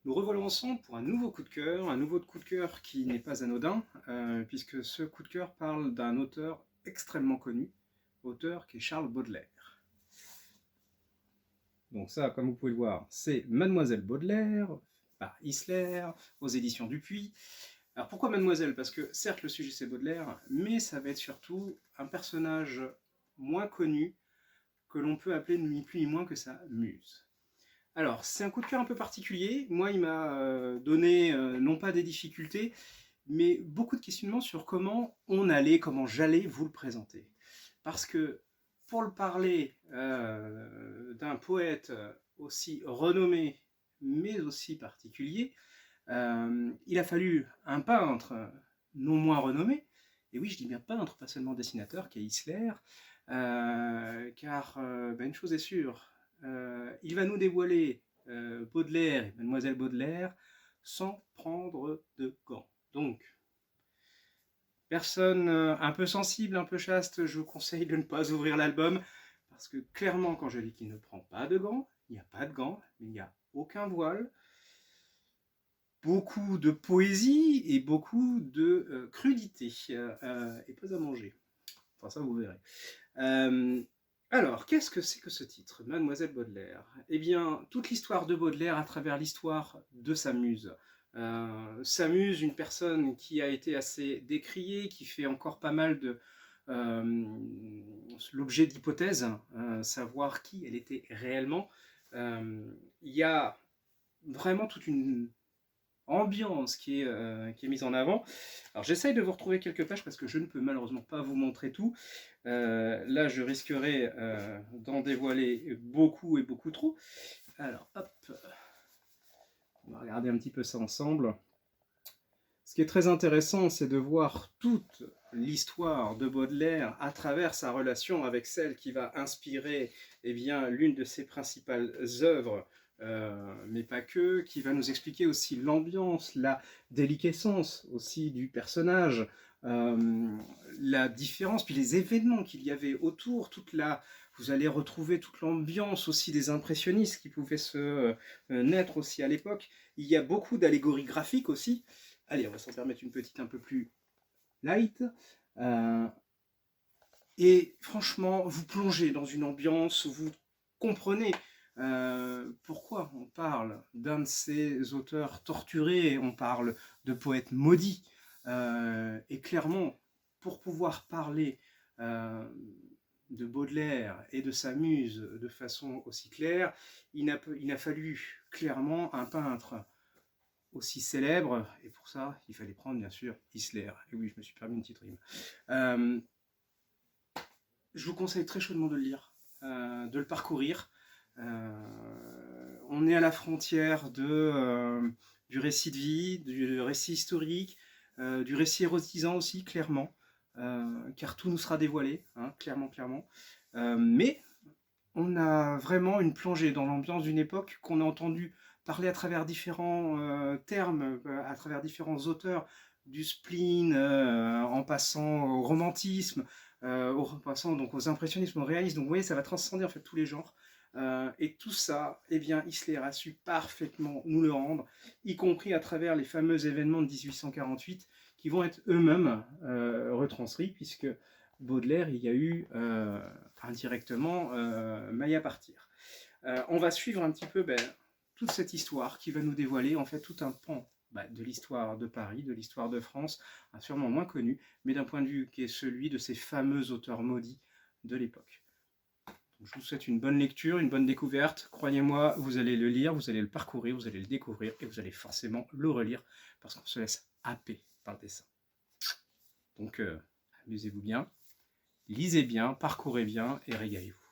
Nous revoilà ensemble pour un nouveau coup de cœur qui n'est pas anodin, puisque ce coup de cœur parle d'un auteur extrêmement connu, auteur qui est Charles Baudelaire. Donc ça, comme vous pouvez le voir, c'est Mademoiselle Baudelaire, par Isler, aux éditions Dupuis. Alors pourquoi Mademoiselle? Parce que certes le sujet c'est Baudelaire, mais ça va être surtout un personnage moins connu, que l'on peut appeler ni plus ni moins que sa muse. Alors, c'est un coup de cœur un peu particulier. Moi, il m'a donné, non pas des difficultés, mais beaucoup de questionnements sur comment j'allais vous le présenter. Parce que, pour le parler d'un poète aussi renommé, mais aussi particulier, il a fallu un peintre non moins renommé, et oui, je dis bien peintre, pas seulement dessinateur, qui est Isler, car une chose est sûre, il va nous dévoiler Baudelaire et Mademoiselle Baudelaire sans prendre de gants. Donc, personne un peu sensible, un peu chaste, je vous conseille de ne pas ouvrir l'album, parce que clairement, quand je dis qu'il ne prend pas de gants, il n'y a pas de gants, mais il n'y a aucun voile, beaucoup de poésie et beaucoup de crudité, et pas à manger. Enfin, ça, vous verrez. Alors, qu'est-ce que c'est que ce titre, Mademoiselle Baudelaire? Eh bien, toute l'histoire de Baudelaire à travers l'histoire de sa muse. Sa muse, une personne qui a été assez décriée, qui fait encore pas mal de l'objet d'hypothèses, savoir qui elle était réellement. Il y a vraiment toute une ambiance qui est mise en avant. Alors j'essaye de vous retrouver quelques pages parce que je ne peux malheureusement pas vous montrer tout. Là je risquerais d'en dévoiler beaucoup et beaucoup trop. Alors hop, on va regarder un petit peu ça ensemble. Ce qui est très intéressant, c'est de voir toute l'histoire de Baudelaire à travers sa relation avec celle qui va inspirer l'une de ses principales œuvres, mais pas que, qui va nous expliquer aussi l'ambiance, la déliquescence aussi du personnage, la différence, puis les événements qu'il y avait autour, vous allez retrouver toute l'ambiance aussi des impressionnistes qui pouvaient se naître aussi à l'époque. Il y a beaucoup d'allégories graphiques aussi. Allez, on va s'en permettre une petite un peu plus light. Et franchement, vous plongez dans une ambiance, vous comprenez pourquoi on parle d'un de ces auteurs torturés, on parle de poètes maudits. Et clairement, pour pouvoir parler de Baudelaire et de sa muse de façon aussi claire, il a fallu clairement un peintre aussi célèbre, et pour ça, il fallait prendre bien sûr Isler. Et oui, je me suis permis une petite rime. Je vous conseille très chaudement de le lire, de le parcourir. On est à la frontière du récit de vie, du récit historique, du récit érotisant aussi, clairement, car tout nous sera dévoilé, hein, clairement. Mais on a vraiment une plongée dans l'ambiance d'une époque qu'on a entendu parler à travers différents termes, à travers différents auteurs, du spleen, en passant au romantisme, en passant donc aux impressionnismes, au réalisme. Donc vous voyez, ça va transcender en fait tous les genres. Et tout ça, eh bien, Isler a su parfaitement nous le rendre, y compris à travers les fameux événements de 1848, qui vont être eux-mêmes retranscrits, puisque Baudelaire, il y a eu indirectement maille à partir. On va suivre un petit peu toute cette histoire qui va nous dévoiler en fait tout un pan de l'histoire de Paris, de l'histoire de France, sûrement moins connu, mais d'un point de vue qui est celui de ces fameux auteurs maudits de l'époque. Je vous souhaite une bonne lecture, une bonne découverte. Croyez-moi, vous allez le lire, vous allez le parcourir, vous allez le découvrir et vous allez forcément le relire parce qu'on se laisse happer par le dessin. Donc, amusez-vous bien, lisez bien, parcourez bien et régalez-vous.